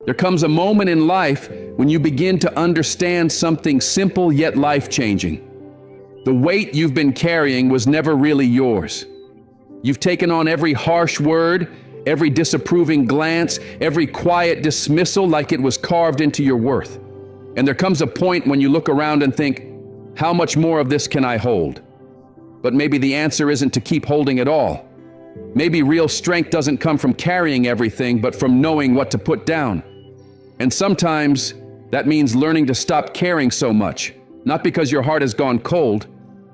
There comes a moment in life when you begin to understand something simple yet life-changing. The weight you've been carrying was never really yours. You've taken on every harsh word, every disapproving glance, every quiet dismissal like it was carved into your worth. And there comes a point when you look around and think, how much more of this can I hold? But maybe the answer isn't to keep holding it all. Maybe real strength doesn't come from carrying everything, but from knowing what to put down. And sometimes that means learning to stop caring so much, not because your heart has gone cold,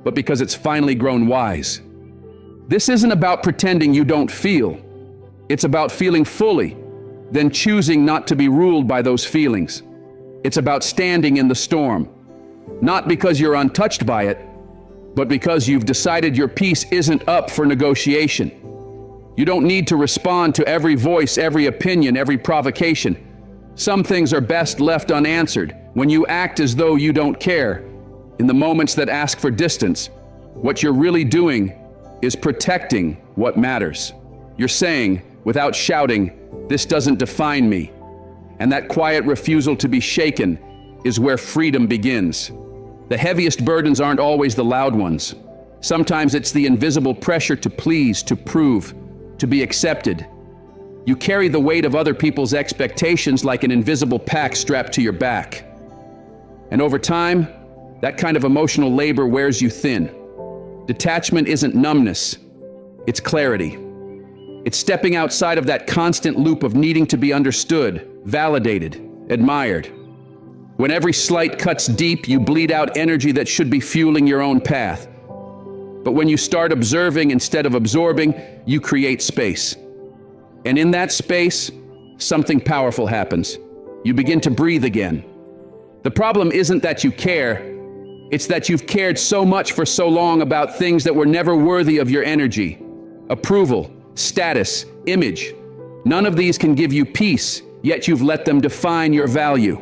but because it's finally grown wise. This isn't about pretending you don't feel. It's about feeling fully, then choosing not to be ruled by those feelings. It's about standing in the storm, not because you're untouched by it, but because you've decided your peace isn't up for negotiation. You don't need to respond to every voice, every opinion, every provocation. Some things are best left unanswered. When you act as though you don't care, in the moments that ask for distance, what you're really doing is protecting what matters. You're saying, without shouting, "This doesn't define me." And that quiet refusal to be shaken is where freedom begins. The heaviest burdens aren't always the loud ones. Sometimes it's the invisible pressure to please, to prove, to be accepted. You carry the weight of other people's expectations like an invisible pack strapped to your back. And over time, that kind of emotional labor wears you thin. Detachment isn't numbness, it's clarity. It's stepping outside of that constant loop of needing to be understood, validated, admired. When every slight cuts deep, you bleed out energy that should be fueling your own path. But when you start observing instead of absorbing, you create space. And in that space, something powerful happens. You begin to breathe again. The problem isn't that you care, it's that you've cared so much for so long about things that were never worthy of your energy. Approval, status, image. None of these can give you peace, yet you've let them define your value.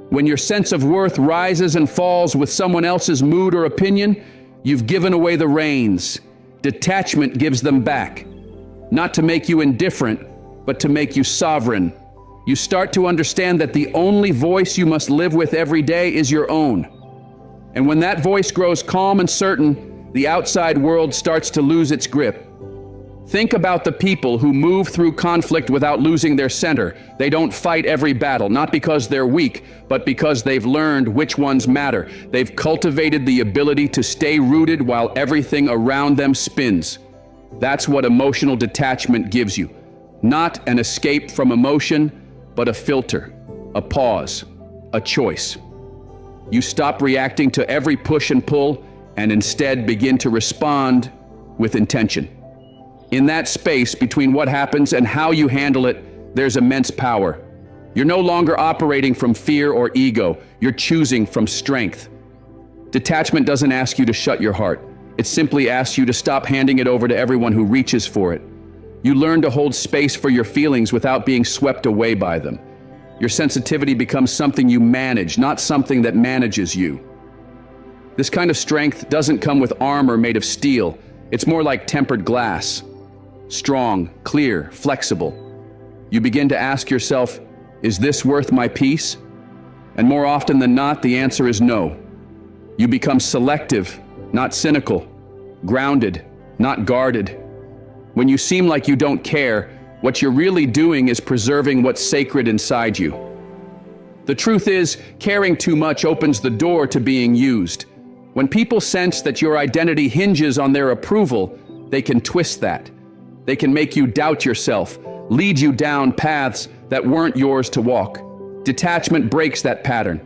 When your sense of worth rises and falls with someone else's mood or opinion, you've given away the reins. Detachment gives them back. Not to make you indifferent, but to make you sovereign. You start to understand that the only voice you must live with every day is your own. And when that voice grows calm and certain, the outside world starts to lose its grip. Think about the people who move through conflict without losing their center. They don't fight every battle, not because they're weak, but because they've learned which ones matter. They've cultivated the ability to stay rooted while everything around them spins. That's what emotional detachment gives you. Not an escape from emotion, but a filter, a pause, a choice. You stop reacting to every push and pull and instead begin to respond with intention. In that space between what happens and how you handle it, there's immense power. You're no longer operating from fear or ego. You're choosing from strength. Detachment doesn't ask you to shut your heart. It simply asks you to stop handing it over to everyone who reaches for it. You learn to hold space for your feelings without being swept away by them. Your sensitivity becomes something you manage, not something that manages you. This kind of strength doesn't come with armor made of steel. It's more like tempered glass. Strong, clear, flexible. You begin to ask yourself, is this worth my peace? And more often than not, the answer is no. You become selective, not cynical, grounded, not guarded. When you seem like you don't care, what you're really doing is preserving what's sacred inside you. The truth is, caring too much opens the door to being used. When people sense that your identity hinges on their approval, they can twist that. They can make you doubt yourself, lead you down paths that weren't yours to walk. Detachment breaks that pattern.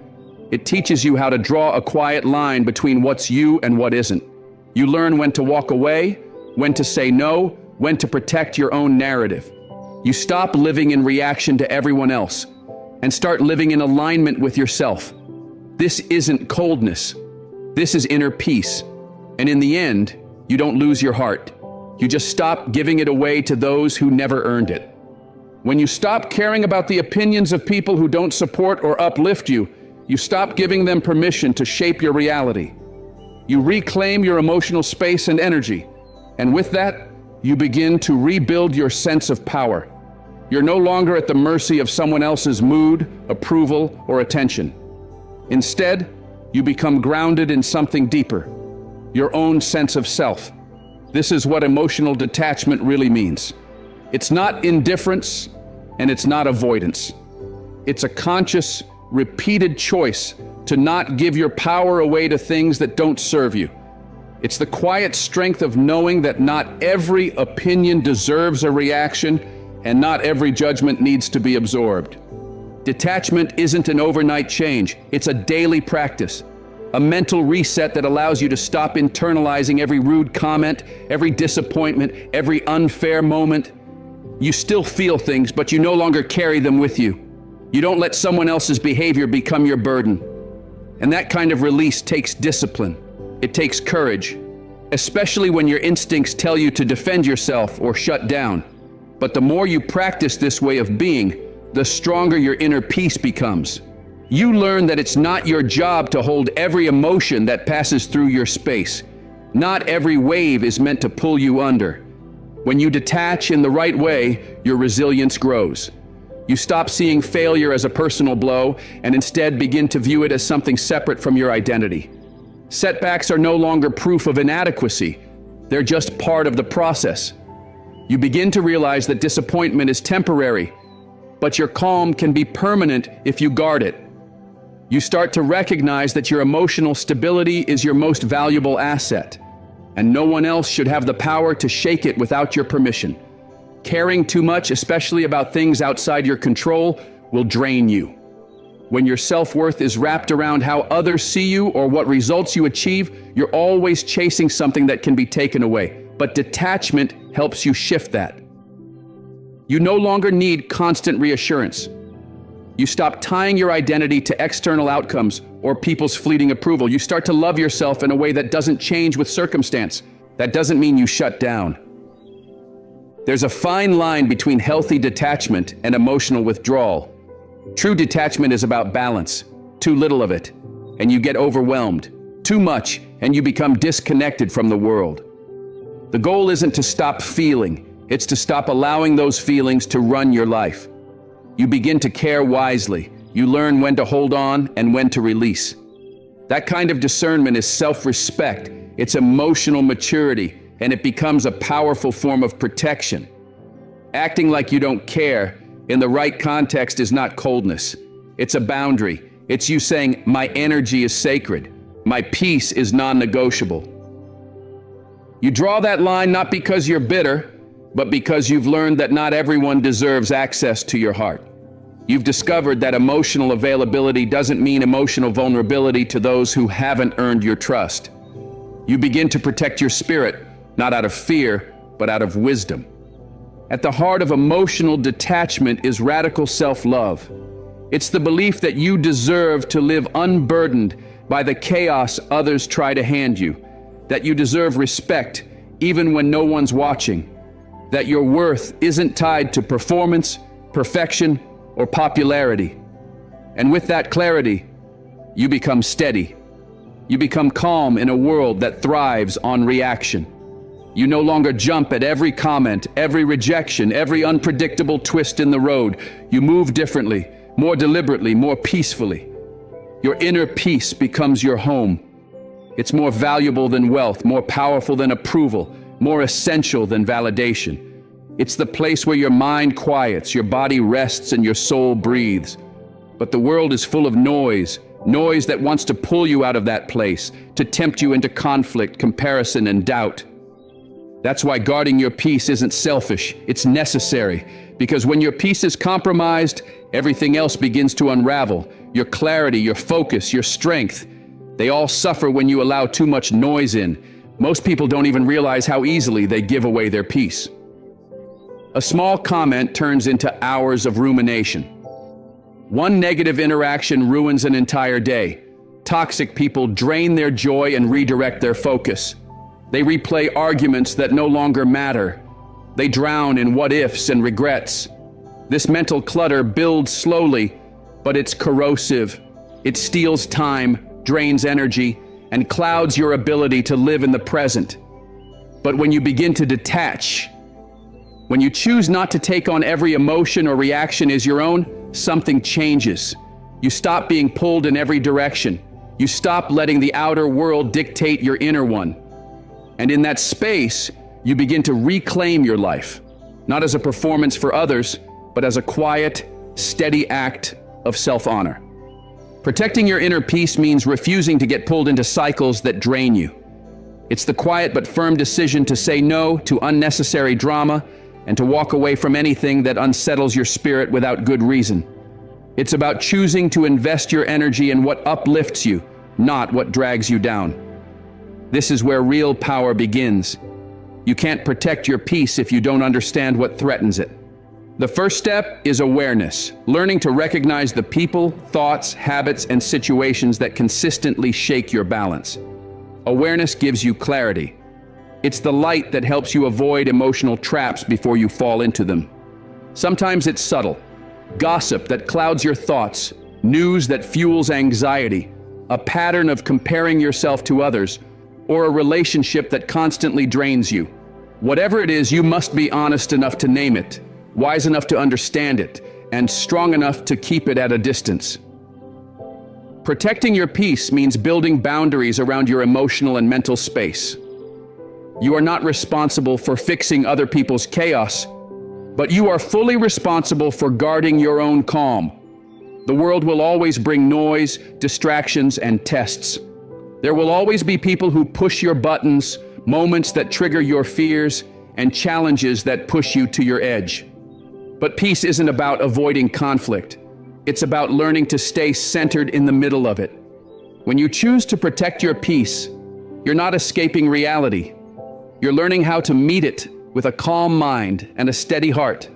It teaches you how to draw a quiet line between what's you and what isn't. You learn when to walk away, when to say no, when to protect your own narrative. You stop living in reaction to everyone else and start living in alignment with yourself. This isn't coldness. This is inner peace. And in the end, you don't lose your heart. You just stop giving it away to those who never earned it. When you stop caring about the opinions of people who don't support or uplift you, you stop giving them permission to shape your reality. You reclaim your emotional space and energy. And with that, you begin to rebuild your sense of power. You're no longer at the mercy of someone else's mood, approval, or attention. Instead, you become grounded in something deeper, your own sense of self. This is what emotional detachment really means. It's not indifference, and it's not avoidance. It's a conscious, repeated choice to not give your power away to things that don't serve you. It's the quiet strength of knowing that not every opinion deserves a reaction, and not every judgment needs to be absorbed. Detachment isn't an overnight change, it's a daily practice. A mental reset that allows you to stop internalizing every rude comment, every disappointment, every unfair moment. You still feel things, but you no longer carry them with you. You don't let someone else's behavior become your burden. And that kind of release takes discipline. It takes courage, especially when your instincts tell you to defend yourself or shut down. But the more you practice this way of being, the stronger your inner peace becomes. You learn that it's not your job to hold every emotion that passes through your space. Not every wave is meant to pull you under. When you detach in the right way, your resilience grows. You stop seeing failure as a personal blow and instead begin to view it as something separate from your identity. Setbacks are no longer proof of inadequacy. They're just part of the process. You begin to realize that disappointment is temporary, but your calm can be permanent if you guard it. You start to recognize that your emotional stability is your most valuable asset, and no one else should have the power to shake it without your permission. Caring too much, especially about things outside your control, will drain you. When your self-worth is wrapped around how others see you or what results you achieve, you're always chasing something that can be taken away. But detachment helps you shift that. You no longer need constant reassurance. You stop tying your identity to external outcomes or people's fleeting approval. You start to love yourself in a way that doesn't change with circumstance. That doesn't mean you shut down. There's a fine line between healthy detachment and emotional withdrawal. True detachment is about balance. Too little of it, and you get overwhelmed. Too much, and you become disconnected from the world. The goal isn't to stop feeling, it's to stop allowing those feelings to run your life. You begin to care wisely. You learn when to hold on and when to release. That kind of discernment is self-respect. It's emotional maturity, and it becomes a powerful form of protection. Acting like you don't care in the right context is not coldness. It's a boundary. It's you saying, my energy is sacred. My peace is non-negotiable. You draw that line not because you're bitter, but because you've learned that not everyone deserves access to your heart. You've discovered that emotional availability doesn't mean emotional vulnerability to those who haven't earned your trust. You begin to protect your spirit, not out of fear, but out of wisdom. At the heart of emotional detachment is radical self-love. It's the belief that you deserve to live unburdened by the chaos others try to hand you, that you deserve respect even when no one's watching, that your worth isn't tied to performance, perfection, or popularity. And with that clarity, you become steady. You become calm in a world that thrives on reaction. You no longer jump at every comment, every rejection, every unpredictable twist in the road. You move differently, more deliberately, more peacefully. Your inner peace becomes your home. It's more valuable than wealth, more powerful than approval, more essential than validation. It's the place where your mind quiets, your body rests, and your soul breathes. But the world is full of noise that wants to pull you out of that place, to tempt you into conflict, comparison, and doubt. That's why guarding your peace isn't selfish, it's necessary. Because when your peace is compromised, everything else begins to unravel. Your clarity, your focus, your strength, they all suffer when you allow too much noise in. Most people don't even realize how easily they give away their peace. A small comment turns into hours of rumination. One negative interaction ruins an entire day. Toxic people drain their joy and redirect their focus. They replay arguments that no longer matter. They drown in what-ifs and regrets. This mental clutter builds slowly, but it's corrosive. It steals time, drains energy, and clouds your ability to live in the present. But when you begin to detach, When you choose not to take on every emotion or reaction as your own, something changes. You stop being pulled in every direction. You stop letting the outer world dictate your inner one. And in that space, you begin to reclaim your life, not as a performance for others, but as a quiet, steady act of self-honor. Protecting your inner peace means refusing to get pulled into cycles that drain you. It's the quiet but firm decision to say no to unnecessary drama and to walk away from anything that unsettles your spirit without good reason. It's about choosing to invest your energy in what uplifts you, not what drags you down. This is where real power begins. You can't protect your peace if you don't understand what threatens it. The first step is awareness, learning to recognize the people, thoughts, habits, and situations that consistently shake your balance. Awareness gives you clarity. It's the light that helps you avoid emotional traps before you fall into them. Sometimes it's subtle. Gossip that clouds your thoughts, news that fuels anxiety, a pattern of comparing yourself to others, or a relationship that constantly drains you. Whatever it is, you must be honest enough to name it, wise enough to understand it, and strong enough to keep it at a distance. Protecting your peace means building boundaries around your emotional and mental space. You are not responsible for fixing other people's chaos, but you are fully responsible for guarding your own calm. The world will always bring noise, distractions, and tests. There will always be people who push your buttons, moments that trigger your fears, and challenges that push you to your edge. But peace isn't about avoiding conflict. It's about learning to stay centered in the middle of it. When you choose to protect your peace, you're not escaping reality. You're learning how to meet it with a calm mind and a steady heart.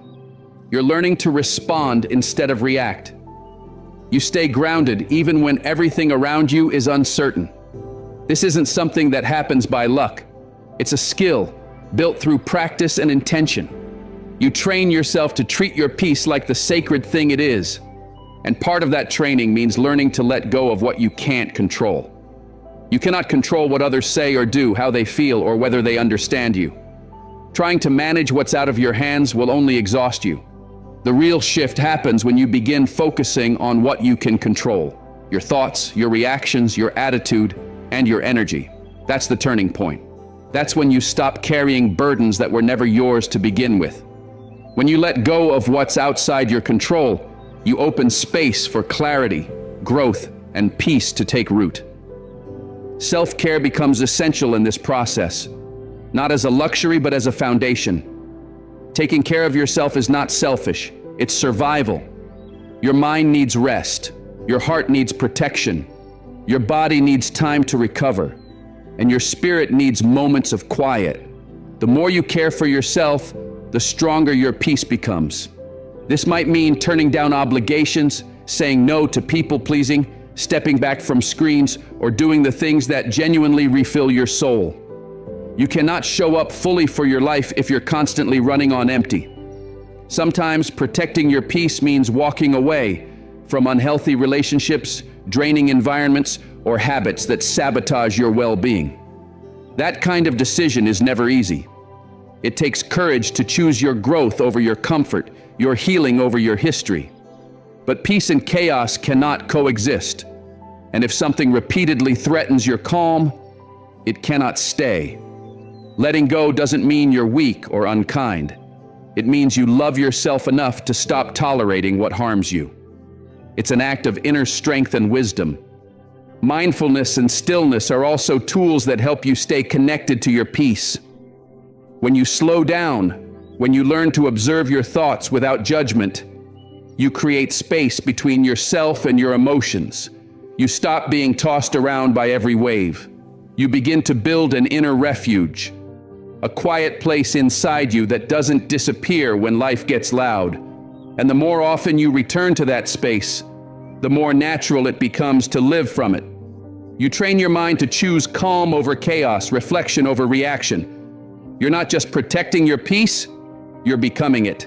You're learning to respond instead of react. You stay grounded even when everything around you is uncertain. This isn't something that happens by luck. It's a skill built through practice and intention. You train yourself to treat your peace like the sacred thing it is. And part of that training means learning to let go of what you can't control. You cannot control what others say or do, how they feel, or whether they understand you. Trying to manage what's out of your hands will only exhaust you. The real shift happens when you begin focusing on what you can control. Your thoughts, your reactions, your attitude, and your energy. That's the turning point. That's when you stop carrying burdens that were never yours to begin with. When you let go of what's outside your control, you open space for clarity, growth, and peace to take root. Self-care becomes essential in this process, not as a luxury but as a foundation. Taking care of yourself is not selfish, it's survival. Your mind needs rest, your heart needs protection, your body needs time to recover, and your spirit needs moments of quiet. The more you care for yourself, the stronger your peace becomes. This might mean turning down obligations, saying no to people-pleasing, stepping back from screens, or doing the things that genuinely refill your soul. You cannot show up fully for your life if you're constantly running on empty. Sometimes protecting your peace means walking away from unhealthy relationships, draining environments, or habits that sabotage your well-being. That kind of decision is never easy. It takes courage to choose your growth over your comfort, your healing over your history. But peace and chaos cannot coexist. And if something repeatedly threatens your calm, it cannot stay. Letting go doesn't mean you're weak or unkind. It means you love yourself enough to stop tolerating what harms you. It's an act of inner strength and wisdom. Mindfulness and stillness are also tools that help you stay connected to your peace. When you slow down, when you learn to observe your thoughts without judgment, you create space between yourself and your emotions. You stop being tossed around by every wave. You begin to build an inner refuge, a quiet place inside you that doesn't disappear when life gets loud. And the more often you return to that space, the more natural it becomes to live from it. You train your mind to choose calm over chaos, reflection over reaction. You're not just protecting your peace, you're becoming it.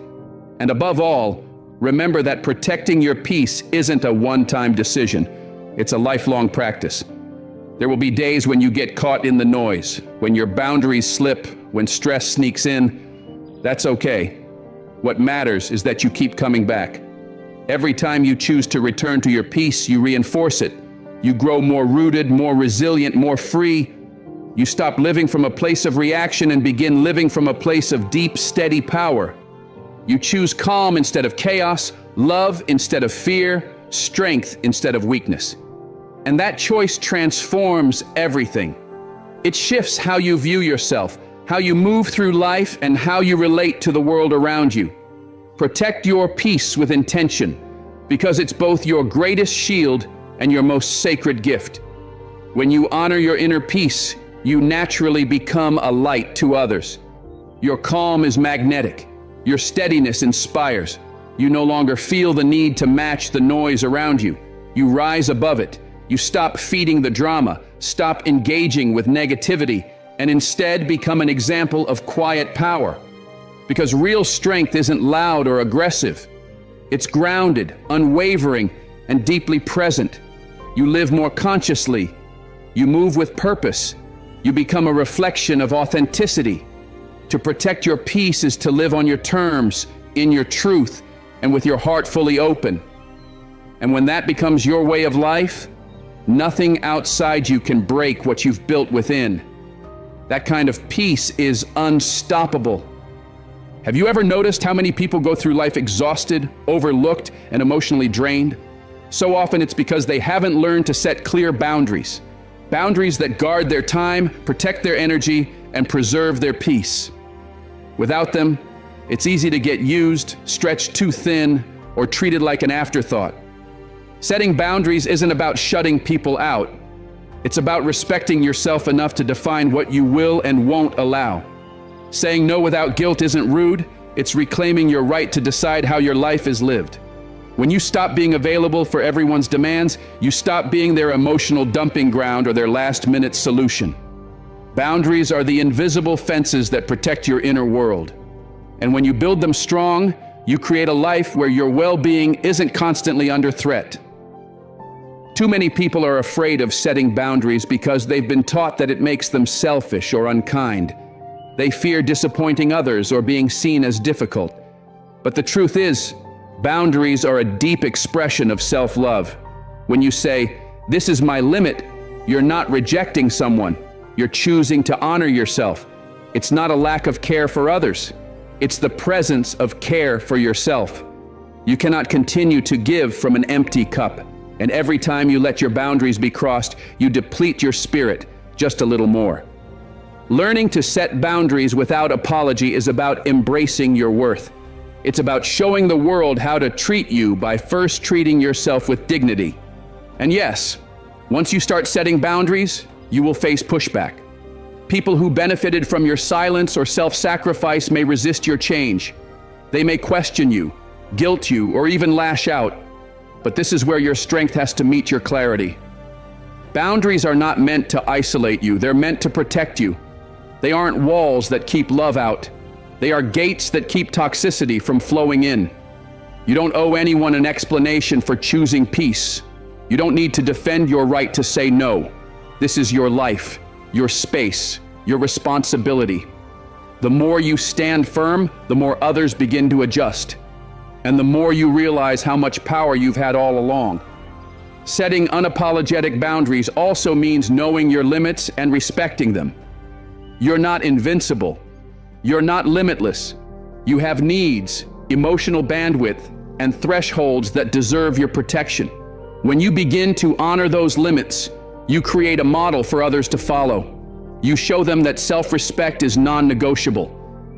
And above all, remember that protecting your peace isn't a one-time decision. It's a lifelong practice. There will be days when you get caught in the noise, when your boundaries slip, when stress sneaks in. That's okay. What matters is that you keep coming back. Every time you choose to return to your peace, you reinforce it. You grow more rooted, more resilient, more free. You stop living from a place of reaction and begin living from a place of deep, steady power. You choose calm instead of chaos, love instead of fear, strength instead of weakness. And that choice transforms everything. It shifts how you view yourself, how you move through life, and how you relate to the world around you. Protect your peace with intention, because it's both your greatest shield and your most sacred gift. When you honor your inner peace, you naturally become a light to others. Your calm is magnetic. Your steadiness inspires. You no longer feel the need to match the noise around you. You rise above it. You stop feeding the drama, stop engaging with negativity, and instead become an example of quiet power. Because real strength isn't loud or aggressive. It's grounded, unwavering, and deeply present. You live more consciously. You move with purpose. You become a reflection of authenticity. To protect your peace is to live on your terms, in your truth, and with your heart fully open. And when that becomes your way of life, nothing outside you can break what you've built within. That kind of peace is unstoppable. Have you ever noticed how many people go through life exhausted, overlooked, and emotionally drained? So often it's because they haven't learned to set clear boundaries. Boundaries that guard their time, protect their energy, and preserve their peace. Without them, it's easy to get used, stretched too thin, or treated like an afterthought. Setting boundaries isn't about shutting people out. It's about respecting yourself enough to define what you will and won't allow. Saying no without guilt isn't rude, it's reclaiming your right to decide how your life is lived. When you stop being available for everyone's demands, you stop being their emotional dumping ground or their last-minute solution. Boundaries are the invisible fences that protect your inner world. And when you build them strong, you create a life where your well-being isn't constantly under threat. Too many people are afraid of setting boundaries because they've been taught that it makes them selfish or unkind. They fear disappointing others or being seen as difficult. But the truth is, boundaries are a deep expression of self-love. When you say, "This is my limit," you're not rejecting someone. You're choosing to honor yourself. It's not a lack of care for others. It's the presence of care for yourself. You cannot continue to give from an empty cup. And every time you let your boundaries be crossed, you deplete your spirit just a little more. Learning to set boundaries without apology is about embracing your worth. It's about showing the world how to treat you by first treating yourself with dignity. And yes, once you start setting boundaries, you will face pushback. People who benefited from your silence or self-sacrifice may resist your change. They may question you, guilt you, or even lash out. But this is where your strength has to meet your clarity. Boundaries are not meant to isolate you. They're meant to protect you. They aren't walls that keep love out. They are gates that keep toxicity from flowing in. You don't owe anyone an explanation for choosing peace. You don't need to defend your right to say no. This is your life, your space, your responsibility. The more you stand firm, the more others begin to adjust. And the more you realize how much power you've had all along. Setting unapologetic boundaries also means knowing your limits and respecting them. You're not invincible. You're not limitless. You have needs, emotional bandwidth, and thresholds that deserve your protection. When you begin to honor those limits, you create a model for others to follow. You show them that self-respect is non-negotiable,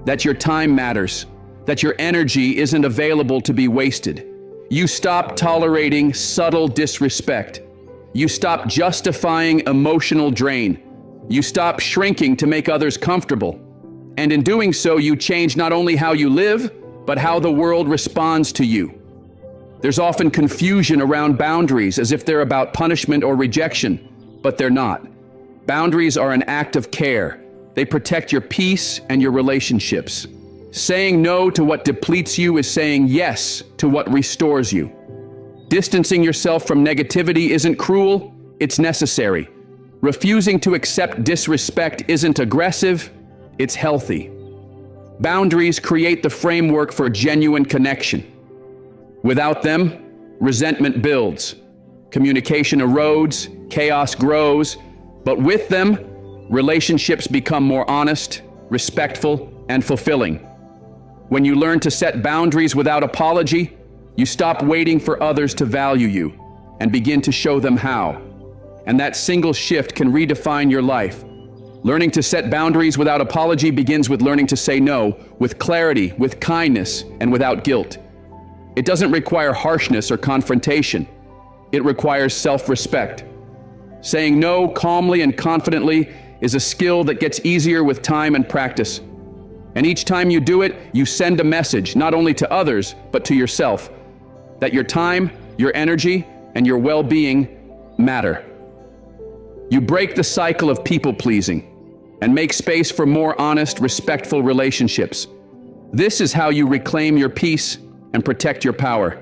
that your time matters, that your energy isn't available to be wasted. You stop tolerating subtle disrespect. You stop justifying emotional drain. You stop shrinking to make others comfortable. And in doing so, you change not only how you live, but how the world responds to you. There's often confusion around boundaries, as if they're about punishment or rejection, but they're not. Boundaries are an act of care. They protect your peace and your relationships. Saying no to what depletes you is saying yes to what restores you. Distancing yourself from negativity isn't cruel, it's necessary. Refusing to accept disrespect isn't aggressive, it's healthy. Boundaries create the framework for genuine connection. Without them, resentment builds, communication erodes, chaos grows, but with them, relationships become more honest, respectful, and fulfilling. When you learn to set boundaries without apology, you stop waiting for others to value you and begin to show them how. And that single shift can redefine your life. Learning to set boundaries without apology begins with learning to say no, with clarity, with kindness, and without guilt. It doesn't require harshness or confrontation. It requires self-respect. Saying no calmly and confidently is a skill that gets easier with time and practice. And each time you do it, you send a message, not only to others, but to yourself, that your time, your energy, and your well-being matter. You break the cycle of people-pleasing and make space for more honest, respectful relationships. This is how you reclaim your peace and protect your power.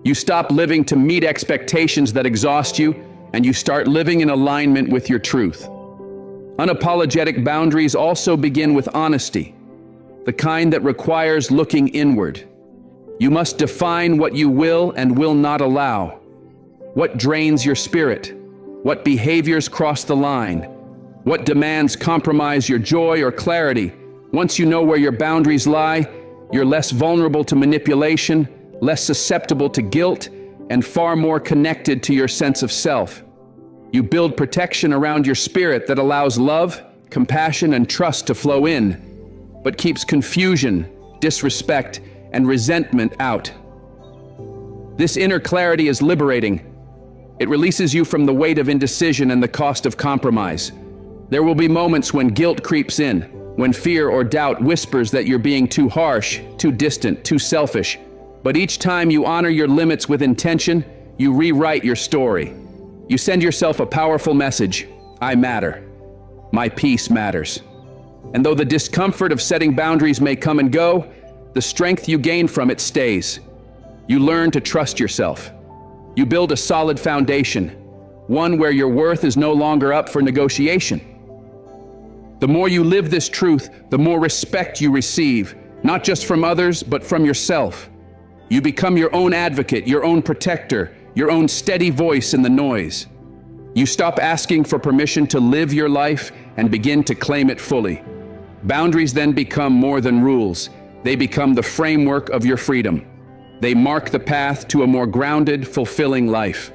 You stop living to meet expectations that exhaust you, and you start living in alignment with your truth. Unapologetic boundaries also begin with honesty, the kind that requires looking inward. You must define what you will and will not allow, what drains your spirit, what behaviors cross the line, what demands compromise your joy or clarity. Once you know where your boundaries lie, you're less vulnerable to manipulation, less susceptible to guilt, and far more connected to your sense of self. You build protection around your spirit that allows love, compassion, and trust to flow in, but keeps confusion, disrespect, and resentment out. This inner clarity is liberating. It releases you from the weight of indecision and the cost of compromise. There will be moments when guilt creeps in, when fear or doubt whispers that you're being too harsh, too distant, too selfish. But each time you honor your limits with intention, you rewrite your story. You send yourself a powerful message: I matter. My peace matters. And though the discomfort of setting boundaries may come and go, the strength you gain from it stays. You learn to trust yourself. You build a solid foundation, one where your worth is no longer up for negotiation. The more you live this truth, the more respect you receive, not just from others, but from yourself. You become your own advocate, your own protector, your own steady voice in the noise. You stop asking for permission to live your life and begin to claim it fully. Boundaries then become more than rules. They become the framework of your freedom. They mark the path to a more grounded, fulfilling life.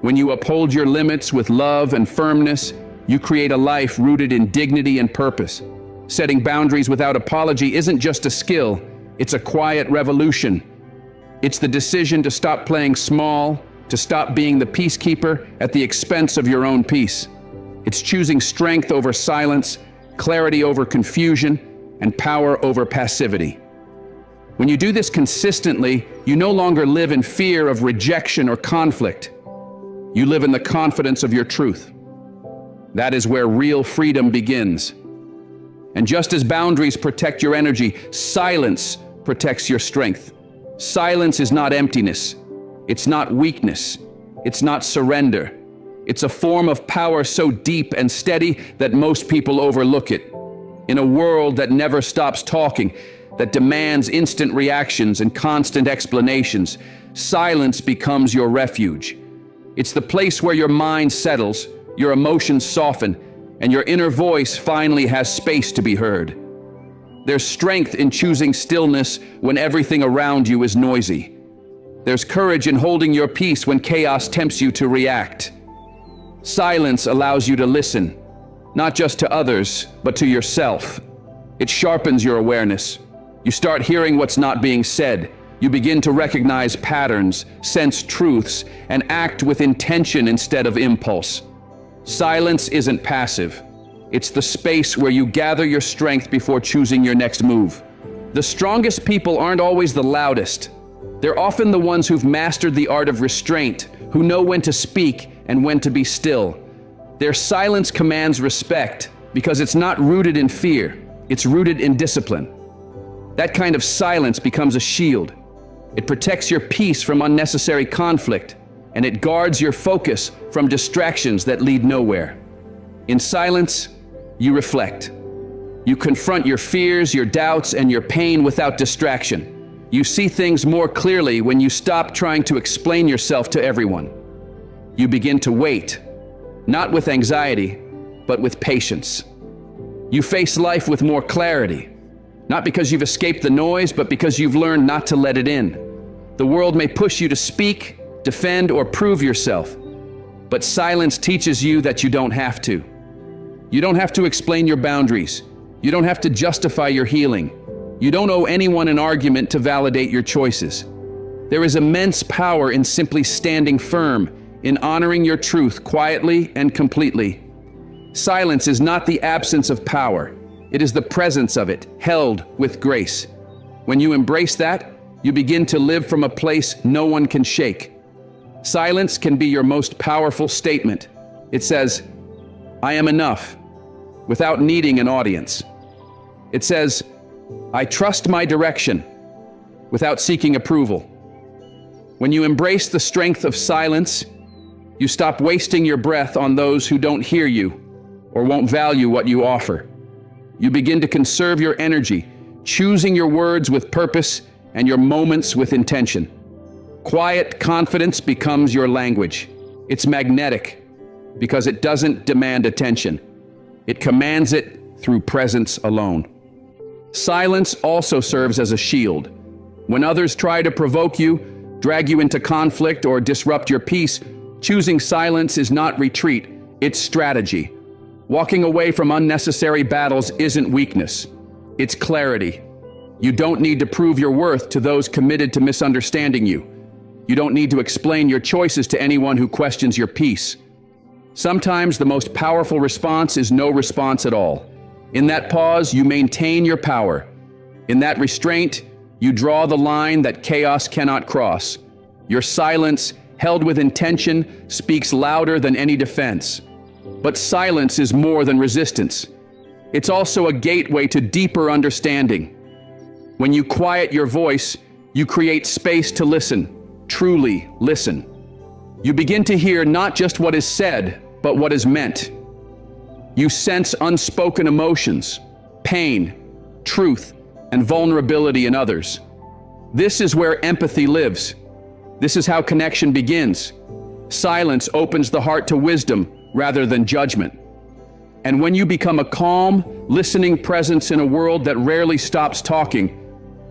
When you uphold your limits with love and firmness, you create a life rooted in dignity and purpose. Setting boundaries without apology isn't just a skill, it's a quiet revolution. It's the decision to stop playing small, to stop being the peacekeeper at the expense of your own peace. It's choosing strength over silence, clarity over confusion, and power over passivity. When you do this consistently, you no longer live in fear of rejection or conflict. You live in the confidence of your truth. That is where real freedom begins. And just as boundaries protect your energy, silence protects your strength. Silence is not emptiness. It's not weakness. It's not surrender. It's a form of power so deep and steady that most people overlook it. In a world that never stops talking, that demands instant reactions and constant explanations, silence becomes your refuge. It's the place where your mind settles, your emotions soften, and your inner voice finally has space to be heard. There's strength in choosing stillness when everything around you is noisy. There's courage in holding your peace when chaos tempts you to react. Silence allows you to listen, not just to others, but to yourself. It sharpens your awareness. You start hearing what's not being said. You begin to recognize patterns, sense truths, and act with intention instead of impulse. Silence isn't passive. It's the space where you gather your strength before choosing your next move. The strongest people aren't always the loudest. They're often the ones who've mastered the art of restraint, who know when to speak and when to be still. Their silence commands respect because it's not rooted in fear, it's rooted in discipline. That kind of silence becomes a shield. It protects your peace from unnecessary conflict, and it guards your focus from distractions that lead nowhere. In silence, you reflect. You confront your fears, your doubts, and your pain without distraction. You see things more clearly when you stop trying to explain yourself to everyone. You begin to wait, not with anxiety, but with patience. You face life with more clarity, not because you've escaped the noise, but because you've learned not to let it in. The world may push you to speak, defend, or prove yourself, but silence teaches you that you don't have to. You don't have to explain your boundaries. You don't have to justify your healing. You don't owe anyone an argument to validate your choices. There is immense power in simply standing firm, in honoring your truth quietly and completely. Silence is not the absence of power. It is the presence of it, held with grace. When you embrace that, you begin to live from a place no one can shake. Silence can be your most powerful statement. It says, "I am enough," without needing an audience. It says, "I trust my direction," without seeking approval. When you embrace the strength of silence, you stop wasting your breath on those who don't hear you or won't value what you offer. You begin to conserve your energy, choosing your words with purpose and your moments with intention. Quiet confidence becomes your language. It's magnetic because it doesn't demand attention. It commands it through presence alone. Silence also serves as a shield. When others try to provoke you, drag you into conflict, or disrupt your peace, choosing silence is not retreat, it's strategy. Walking away from unnecessary battles isn't weakness, it's clarity. You don't need to prove your worth to those committed to misunderstanding you. You don't need to explain your choices to anyone who questions your peace. Sometimes the most powerful response is no response at all. In that pause, you maintain your power. In that restraint, you draw the line that chaos cannot cross. Your silence, held with intention, speaks louder than any defense. But silence is more than resistance. It's also a gateway to deeper understanding. When you quiet your voice, you create space to listen, truly listen. You begin to hear not just what is said, but what is meant. You sense unspoken emotions, pain, truth, and vulnerability in others. This is where empathy lives. This is how connection begins. Silence opens the heart to wisdom rather than judgment. And when you become a calm, listening presence in a world that rarely stops talking,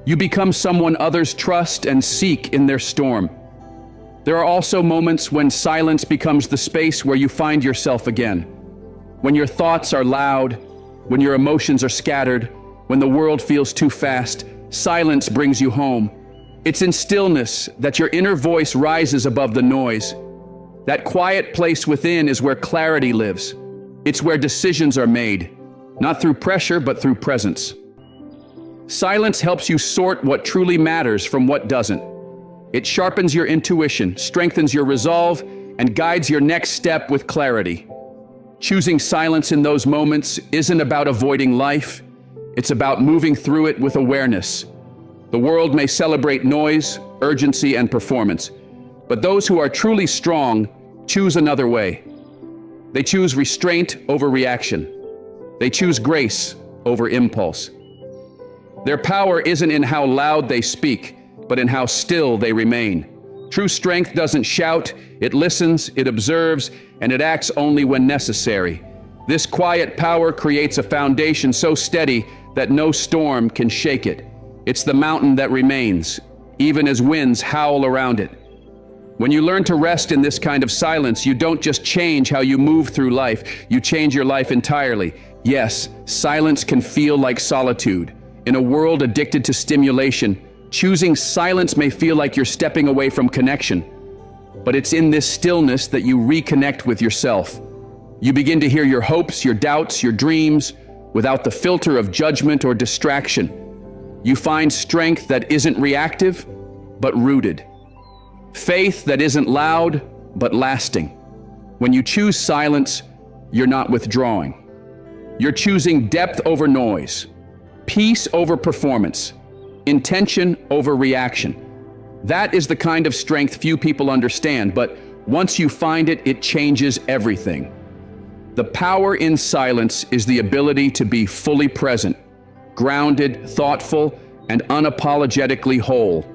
you become someone others trust and seek in their storm. There are also moments when silence becomes the space where you find yourself again. When your thoughts are loud, when your emotions are scattered, when the world feels too fast, silence brings you home. It's in stillness that your inner voice rises above the noise. That quiet place within is where clarity lives. It's where decisions are made, not through pressure, but through presence. Silence helps you sort what truly matters from what doesn't. It sharpens your intuition, strengthens your resolve, and guides your next step with clarity. Choosing silence in those moments isn't about avoiding life. It's about moving through it with awareness. The world may celebrate noise, urgency, and performance, but those who are truly strong choose another way. They choose restraint over reaction. They choose grace over impulse. Their power isn't in how loud they speak, but in how still they remain. True strength doesn't shout, it listens, it observes, and it acts only when necessary. This quiet power creates a foundation so steady that no storm can shake it. It's the mountain that remains, even as winds howl around it. When you learn to rest in this kind of silence, you don't just change how you move through life, you change your life entirely. Yes, silence can feel like solitude. In a world addicted to stimulation, choosing silence may feel like you're stepping away from connection. But it's in this stillness that you reconnect with yourself. You begin to hear your hopes, your doubts, your dreams, without the filter of judgment or distraction. You find strength that isn't reactive, but rooted. Faith that isn't loud, but lasting. When you choose silence, you're not withdrawing. You're choosing depth over noise, peace over performance, intention over reaction. That is the kind of strength few people understand, but once you find it, it changes everything. The power in silence is the ability to be fully present, grounded, thoughtful, and unapologetically whole.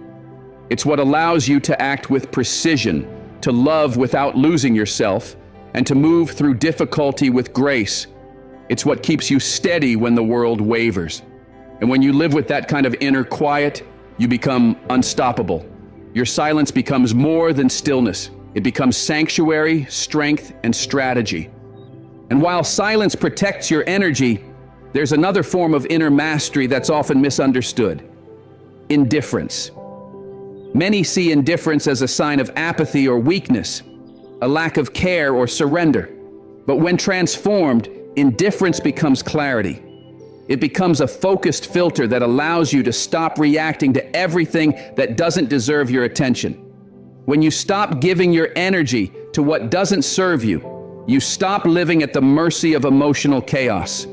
It's what allows you to act with precision, to love without losing yourself, and to move through difficulty with grace. It's what keeps you steady when the world wavers. And when you live with that kind of inner quiet, you become unstoppable. Your silence becomes more than stillness. It becomes sanctuary, strength, and strategy. And while silence protects your energy, there's another form of inner mastery that's often misunderstood: indifference. Many see indifference as a sign of apathy or weakness, a lack of care or surrender. But when transformed, indifference becomes clarity. It becomes a focused filter that allows you to stop reacting to everything that doesn't deserve your attention. When you stop giving your energy to what doesn't serve you, you stop living at the mercy of emotional chaos.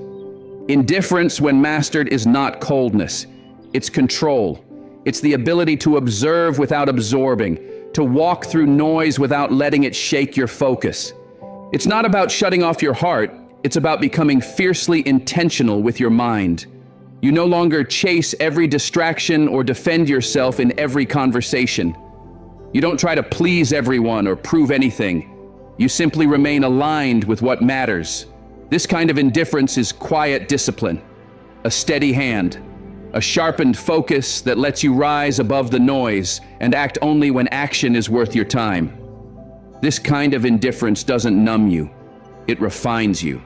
Indifference, when mastered, is not coldness. It's control. It's the ability to observe without absorbing, to walk through noise without letting it shake your focus. It's not about shutting off your heart. It's about becoming fiercely intentional with your mind. You no longer chase every distraction or defend yourself in every conversation. You don't try to please everyone or prove anything. You simply remain aligned with what matters. This kind of indifference is quiet discipline, a steady hand, a sharpened focus that lets you rise above the noise and act only when action is worth your time. This kind of indifference doesn't numb you. It refines you.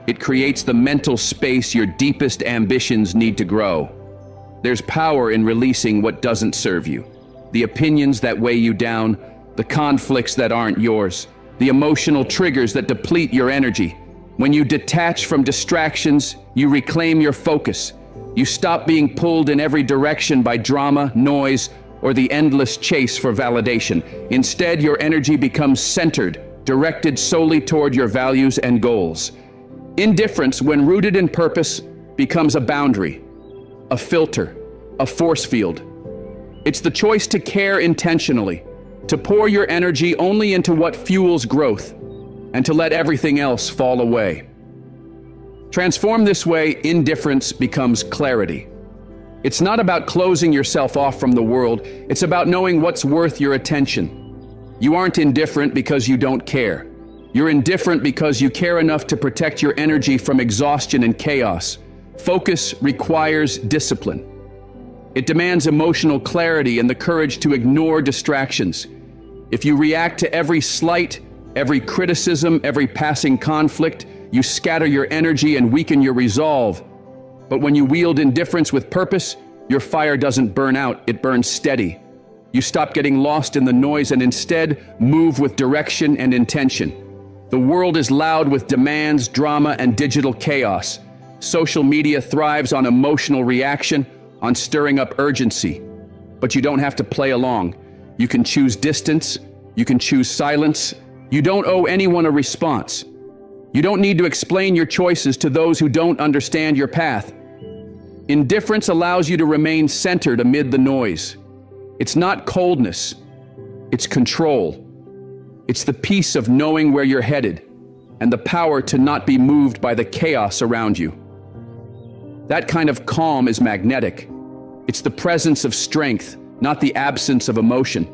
It creates the mental space your deepest ambitions need to grow. There's power in releasing what doesn't serve you, the opinions that weigh you down, the conflicts that aren't yours, the emotional triggers that deplete your energy. When you detach from distractions, you reclaim your focus. You stop being pulled in every direction by drama, noise, or the endless chase for validation. Instead, your energy becomes centered, directed solely toward your values and goals. Indifference, when rooted in purpose, becomes a boundary, a filter, a force field. It's the choice to care intentionally, to pour your energy only into what fuels growth, and to let everything else fall away. Transformed this way, indifference becomes clarity. It's not about closing yourself off from the world. It's about knowing what's worth your attention. You aren't indifferent because you don't care. You're indifferent because you care enough to protect your energy from exhaustion and chaos. Focus requires discipline. It demands emotional clarity and the courage to ignore distractions. If you react to every slight, every criticism, every passing conflict, you scatter your energy and weaken your resolve. But when you wield indifference with purpose, your fire doesn't burn out, it burns steady. You stop getting lost in the noise and instead move with direction and intention. The world is loud with demands, drama, and digital chaos. Social media thrives on emotional reaction, on stirring up urgency. But you don't have to play along. You can choose distance. You can choose silence. You don't owe anyone a response. You don't need to explain your choices to those who don't understand your path. Indifference allows you to remain centered amid the noise. It's not coldness. It's control. It's the peace of knowing where you're headed and the power to not be moved by the chaos around you. That kind of calm is magnetic. It's the presence of strength, not the absence of emotion.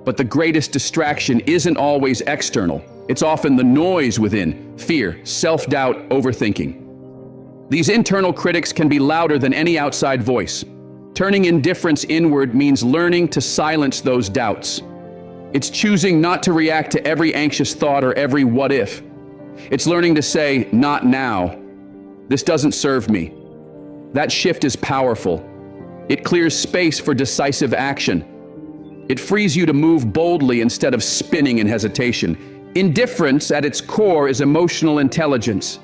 But the greatest distraction isn't always external. It's often the noise within: fear, self-doubt, overthinking. These internal critics can be louder than any outside voice. Turning indifference inward means learning to silence those doubts. It's choosing not to react to every anxious thought or every what if. It's learning to say, not now. This doesn't serve me. That shift is powerful. It clears space for decisive action. It frees you to move boldly instead of spinning in hesitation. Indifference at its core is emotional intelligence.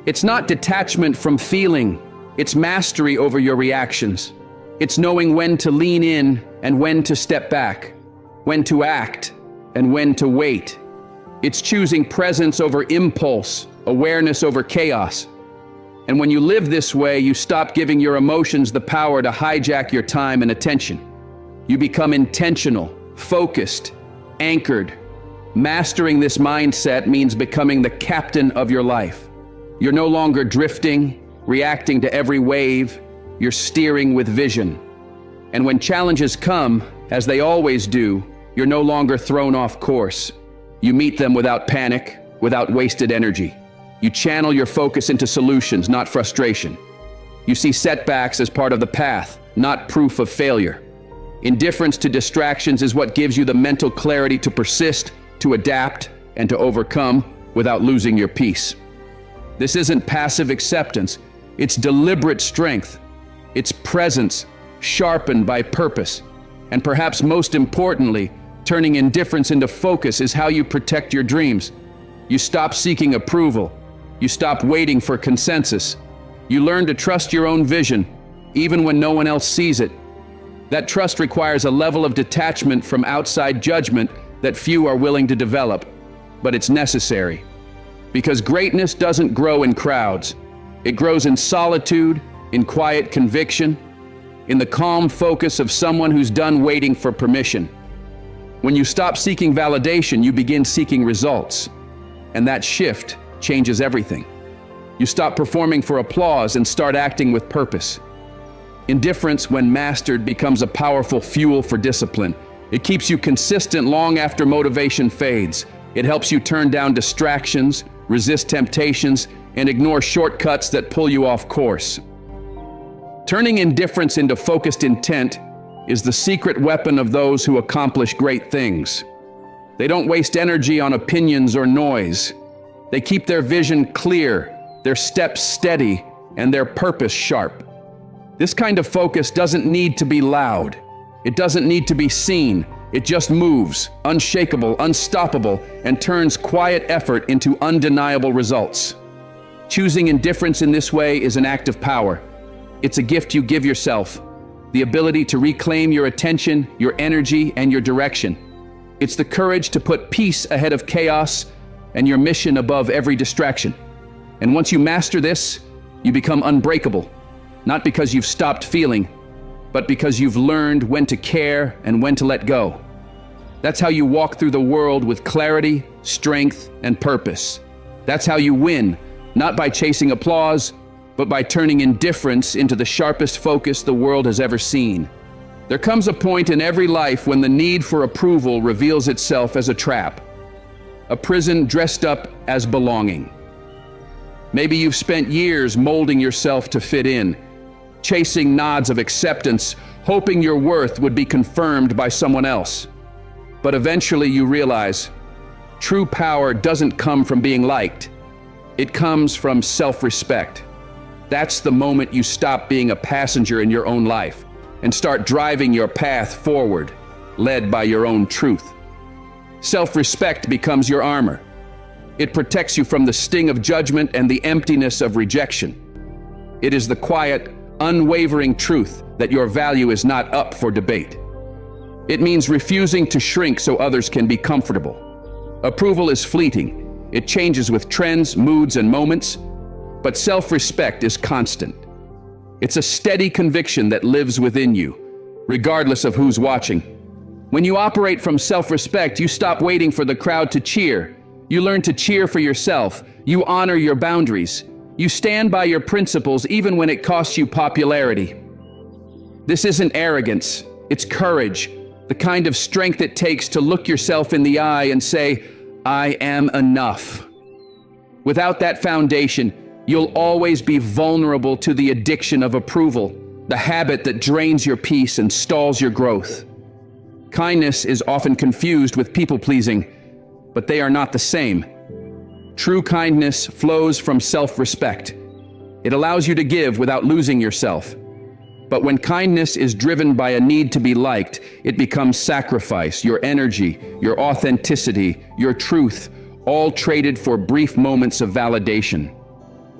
It's not detachment from feeling. It's mastery over your reactions. It's knowing when to lean in and when to step back, when to act and when to wait. It's choosing presence over impulse, awareness over chaos. And when you live this way, you stop giving your emotions the power to hijack your time and attention. You become intentional, focused, anchored, Mastering this mindset means becoming the captain of your life. You're no longer drifting, reacting to every wave. You're steering with vision. And when challenges come, as they always do, you're no longer thrown off course. You meet them without panic, without wasted energy. You channel your focus into solutions, not frustration. You see setbacks as part of the path, not proof of failure. Indifference to distractions is what gives you the mental clarity to persist, to adapt, and to overcome without losing your peace. This isn't passive acceptance, it's deliberate strength. It's presence, sharpened by purpose. And perhaps most importantly, turning indifference into focus is how you protect your dreams. You stop seeking approval. You stop waiting for consensus. You learn to trust your own vision, even when no one else sees it. That trust requires a level of detachment from outside judgment that few are willing to develop, but it's necessary. Because greatness doesn't grow in crowds. It grows in solitude, in quiet conviction, in the calm focus of someone who's done waiting for permission. When you stop seeking validation, you begin seeking results. And that shift changes everything. You stop performing for applause and start acting with purpose. Indifference, when mastered, becomes a powerful fuel for discipline. It keeps you consistent long after motivation fades. It helps you turn down distractions, resist temptations, and ignore shortcuts that pull you off course. Turning indifference into focused intent is the secret weapon of those who accomplish great things. They don't waste energy on opinions or noise. They keep their vision clear, their steps steady, and their purpose sharp. This kind of focus doesn't need to be loud. It doesn't need to be seen. It just moves, unshakable, unstoppable, and turns quiet effort into undeniable results. Choosing indifference in this way is an act of power. It's a gift you give yourself, the ability to reclaim your attention, your energy, and your direction. It's the courage to put peace ahead of chaos and your mission above every distraction. And once you master this, you become unbreakable, not because you've stopped feeling, but because you've learned when to care and when to let go. That's how you walk through the world with clarity, strength, and purpose. That's how you win, not by chasing applause, but by turning indifference into the sharpest focus the world has ever seen. There comes a point in every life when the need for approval reveals itself as a trap, a prison dressed up as belonging. Maybe you've spent years molding yourself to fit in, chasing nods of acceptance, hoping your worth would be confirmed by someone else. But eventually you realize true power doesn't come from being liked. It comes from self-respect. That's the moment you stop being a passenger in your own life and start driving your path forward, led by your own truth. Self-respect becomes your armor. It protects you from the sting of judgment and the emptiness of rejection. It is the quiet, unwavering truth that your value is not up for debate. It means refusing to shrink so others can be comfortable. Approval is fleeting. It changes with trends, moods, and moments. But self-respect is constant. It's a steady conviction that lives within you, regardless of who's watching. When you operate from self-respect, you stop waiting for the crowd to cheer. You learn to cheer for yourself. You honor your boundaries. You stand by your principles even when it costs you popularity. This isn't arrogance, it's courage, the kind of strength it takes to look yourself in the eye and say, "I am enough." Without that foundation, you'll always be vulnerable to the addiction of approval, the habit that drains your peace and stalls your growth. Kindness is often confused with people-pleasing, but they are not the same. True kindness flows from self-respect. It allows you to give without losing yourself. But when kindness is driven by a need to be liked, it becomes sacrifice, your energy, your authenticity, your truth, all traded for brief moments of validation.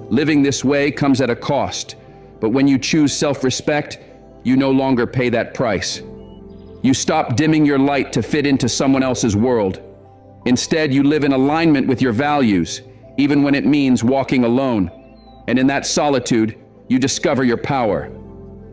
Living this way comes at a cost, but when you choose self-respect, you no longer pay that price. You stop dimming your light to fit into someone else's world. Instead, you live in alignment with your values, even when it means walking alone. And in that solitude, you discover your power.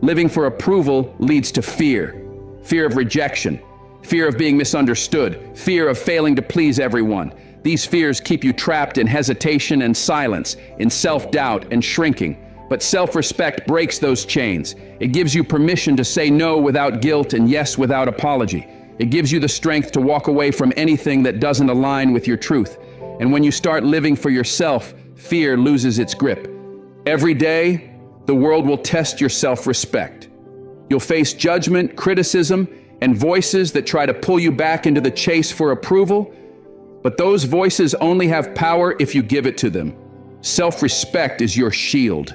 Living for approval leads to fear, fear of rejection, fear of being misunderstood, fear of failing to please everyone. These fears keep you trapped in hesitation and silence, in self-doubt and shrinking. But self-respect breaks those chains. It gives you permission to say no without guilt and yes without apology. It gives you the strength to walk away from anything that doesn't align with your truth. And when you start living for yourself, fear loses its grip. Every day, the world will test your self-respect. You'll face judgment, criticism, and voices that try to pull you back into the chase for approval. But those voices only have power if you give it to them. Self-respect is your shield.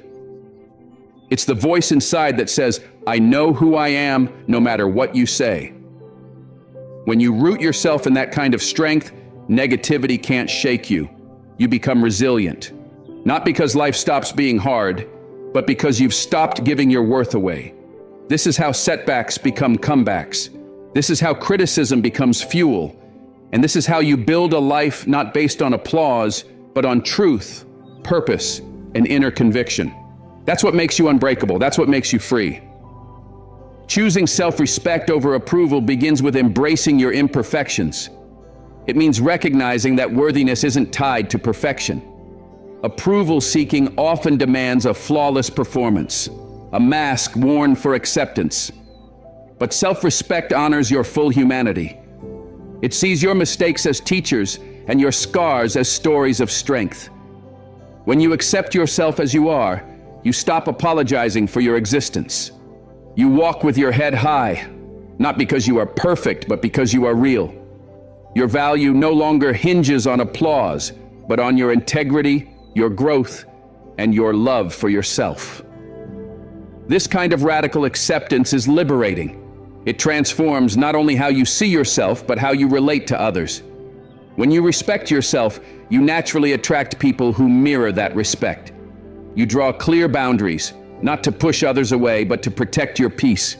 It's the voice inside that says, I know who I am, no matter what you say. When you root yourself in that kind of strength, negativity can't shake you. You become resilient. Not because life stops being hard, but because you've stopped giving your worth away. This is how setbacks become comebacks. This is how criticism becomes fuel. And this is how you build a life not based on applause, but on truth, purpose, and inner conviction. That's what makes you unbreakable. That's what makes you free. Choosing self-respect over approval begins with embracing your imperfections. It means recognizing that worthiness isn't tied to perfection. Approval seeking often demands a flawless performance, a mask worn for acceptance. But self-respect honors your full humanity. It sees your mistakes as teachers and your scars as stories of strength. When you accept yourself as you are, you stop apologizing for your existence. You walk with your head high, not because you are perfect, but because you are real. Your value no longer hinges on applause, but on your integrity, your growth, and your love for yourself. This kind of radical acceptance is liberating. It transforms not only how you see yourself, but how you relate to others. When you respect yourself, you naturally attract people who mirror that respect. You draw clear boundaries, not to push others away, but to protect your peace.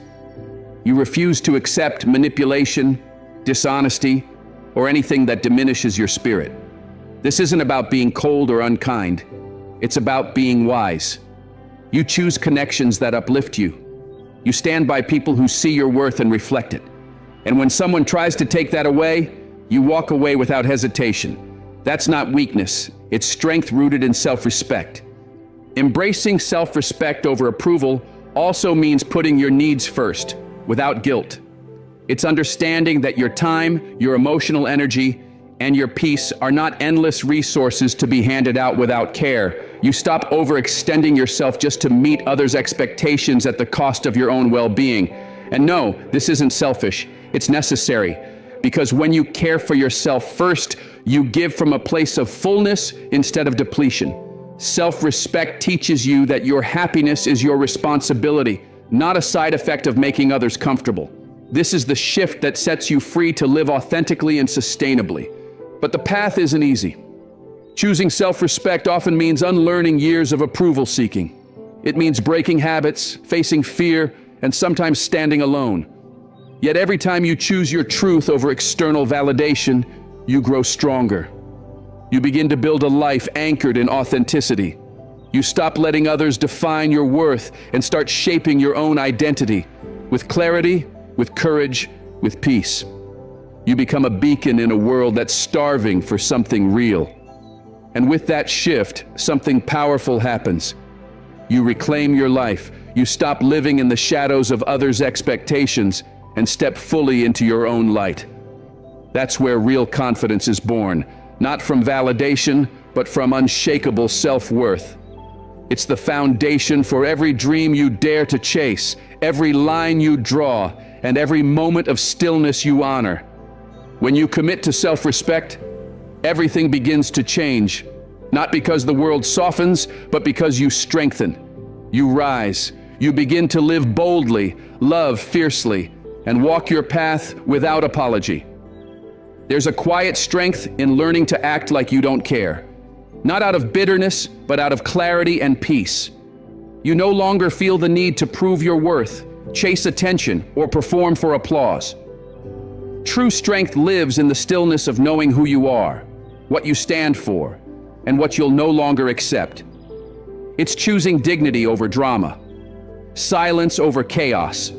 You refuse to accept manipulation, dishonesty, or anything that diminishes your spirit. This isn't about being cold or unkind. It's about being wise. You choose connections that uplift you. You stand by people who see your worth and reflect it. And when someone tries to take that away, you walk away without hesitation. That's not weakness. It's strength rooted in self-respect. Embracing self-respect over approval also means putting your needs first, without guilt. It's understanding that your time, your emotional energy, and your peace are not endless resources to be handed out without care. You stop overextending yourself just to meet others' expectations at the cost of your own well-being. And no, this isn't selfish. It's necessary. Because when you care for yourself first, you give from a place of fullness instead of depletion. Self-respect teaches you that your happiness is your responsibility, not a side effect of making others comfortable. This is the shift that sets you free to live authentically and sustainably. But the path isn't easy. Choosing self-respect often means unlearning years of approval seeking. It means breaking habits, facing fear, and sometimes standing alone. Yet every time you choose your truth over external validation, you grow stronger. You begin to build a life anchored in authenticity. You stop letting others define your worth and start shaping your own identity with clarity, with courage, with peace. You become a beacon in a world that's starving for something real. And with that shift, something powerful happens. You reclaim your life. You stop living in the shadows of others' expectations and step fully into your own light. That's where real confidence is born. Not from validation, but from unshakable self-worth. It's the foundation for every dream you dare to chase, every line you draw, and every moment of stillness you honor. When you commit to self-respect, everything begins to change. Not because the world softens, but because you strengthen. You rise. You begin to live boldly, love fiercely, and walk your path without apology. There's a quiet strength in learning to act like you don't care. Not out of bitterness, but out of clarity and peace. You no longer feel the need to prove your worth, chase attention, or perform for applause. True strength lives in the stillness of knowing who you are, what you stand for, and what you'll no longer accept. It's choosing dignity over drama, silence over chaos,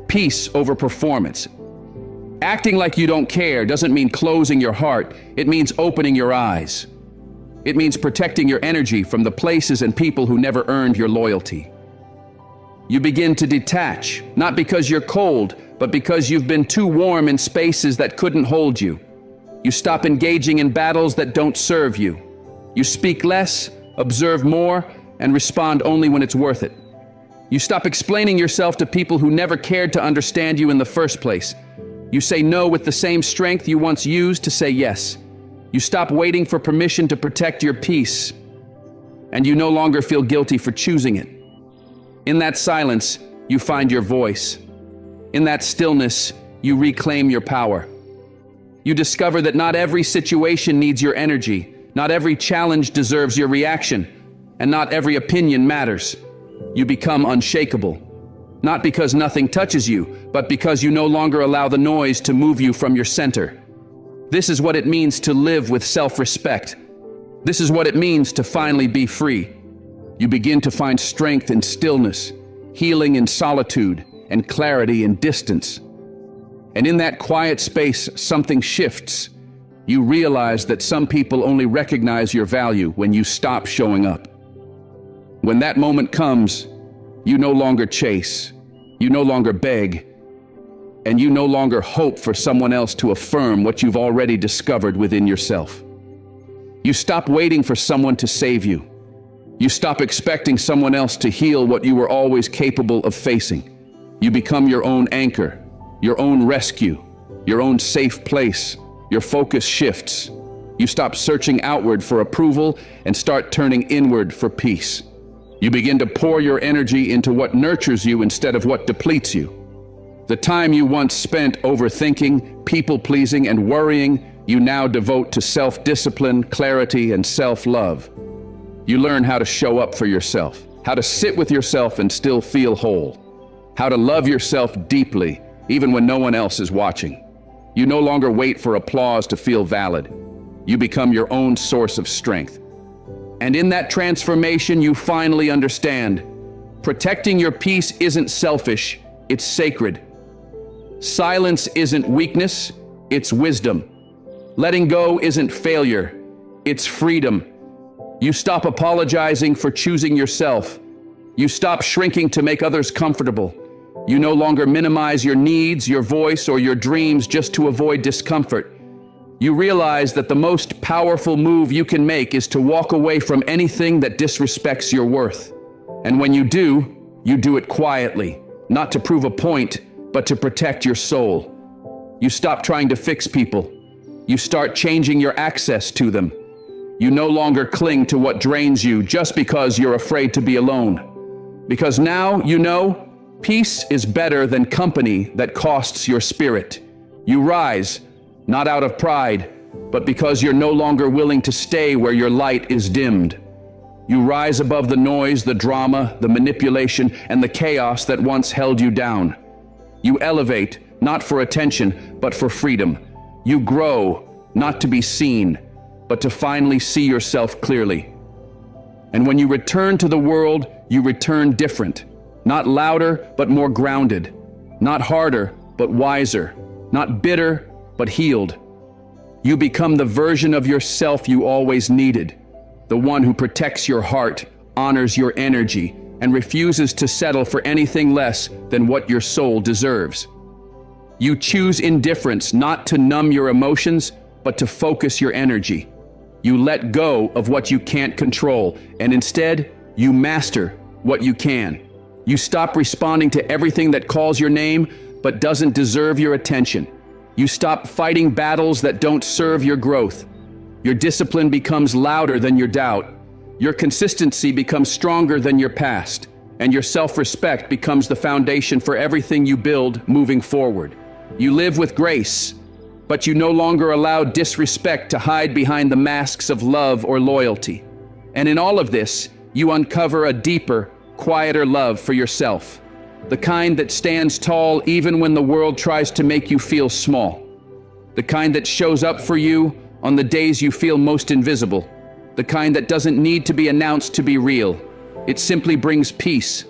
peace over performance, Acting like you don't care doesn't mean closing your heart. It means opening your eyes. It means protecting your energy from the places and people who never earned your loyalty. You begin to detach, not because you're cold, but because you've been too warm in spaces that couldn't hold you. You stop engaging in battles that don't serve you. You speak less, observe more, and respond only when it's worth it. You stop explaining yourself to people who never cared to understand you in the first place. You say no with the same strength you once used to say yes. You stop waiting for permission to protect your peace, and you no longer feel guilty for choosing it. In that silence, you find your voice. In that stillness, you reclaim your power. You discover that not every situation needs your energy, not every challenge deserves your reaction, and not every opinion matters. You become unshakable, not because nothing touches you, but because you no longer allow the noise to move you from your center. This is what it means to live with self-respect. This is what it means to finally be free. You begin to find strength in stillness, healing in solitude, and clarity in distance. And in that quiet space, something shifts. You realize that some people only recognize your value when you stop showing up. When that moment comes, you no longer chase, you no longer beg, and you no longer hope for someone else to affirm what you've already discovered within yourself. You stop waiting for someone to save you. You stop expecting someone else to heal what you were always capable of facing. You become your own anchor, your own rescue, your own safe place. Your focus shifts. You stop searching outward for approval and start turning inward for peace. You begin to pour your energy into what nurtures you instead of what depletes you. The time you once spent overthinking, people-pleasing, and worrying, you now devote to self-discipline, clarity, and self-love. You learn how to show up for yourself, how to sit with yourself and still feel whole, how to love yourself deeply, even when no one else is watching. You no longer wait for applause to feel valid. You become your own source of strength. And in that transformation, you finally understand, protecting your peace isn't selfish, it's sacred. Silence isn't weakness, it's wisdom. Letting go isn't failure, it's freedom. You stop apologizing for choosing yourself. You stop shrinking to make others comfortable. You no longer minimize your needs, your voice, or your dreams just to avoid discomfort. You realize that the most powerful move you can make is to walk away from anything that disrespects your worth. And when you do it quietly, not to prove a point, but to protect your soul. You stop trying to fix people. You start changing your access to them. You no longer cling to what drains you just because you're afraid to be alone. Because now you know, peace is better than company that costs your spirit. You rise, not out of pride, but because you're no longer willing to stay where your light is dimmed. You rise above the noise, the drama, the manipulation, and the chaos that once held you down. You elevate, not for attention, but for freedom. You grow, not to be seen, but to finally see yourself clearly. And when you return to the world, you return different. Not louder, but more grounded. Not harder, but wiser. Not bitter, but healed. You become the version of yourself you always needed. The one who protects your heart, honors your energy, and refuses to settle for anything less than what your soul deserves. You choose indifference not to numb your emotions, but to focus your energy. You let go of what you can't control, and instead, you master what you can. You stop responding to everything that calls your name, but doesn't deserve your attention. You stop fighting battles that don't serve your growth. Your discipline becomes louder than your doubt. Your consistency becomes stronger than your past, and your self-respect becomes the foundation for everything you build moving forward. You live with grace, but you no longer allow disrespect to hide behind the masks of love or loyalty. And in all of this, you uncover a deeper, quieter love for yourself, the kind that stands tall even when the world tries to make you feel small, the kind that shows up for you on the days you feel most invisible, the kind that doesn't need to be announced to be real. It simply brings peace.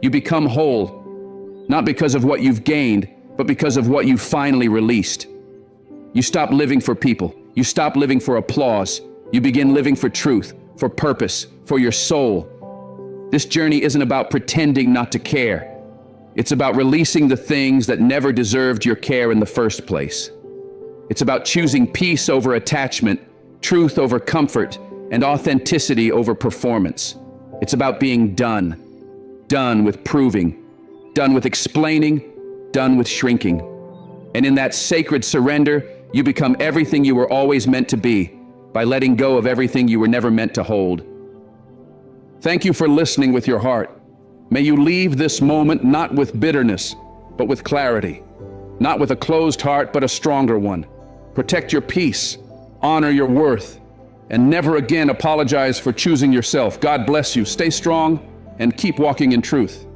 You become whole, not because of what you've gained, but because of what you finally released. You stop living for people. You stop living for applause. You begin living for truth, for purpose, for your soul. This journey isn't about pretending not to care. It's about releasing the things that never deserved your care in the first place. It's about choosing peace over attachment, truth over comfort, and authenticity over performance. It's about being done. Done with proving, done with explaining, done with shrinking. And in that sacred surrender, you become everything you were always meant to be by letting go of everything you were never meant to hold. Thank you for listening with your heart. May you leave this moment not with bitterness, but with clarity. Not with a closed heart, but a stronger one. Protect your peace, honor your worth, and never again apologize for choosing yourself. God bless you. Stay strong and keep walking in truth.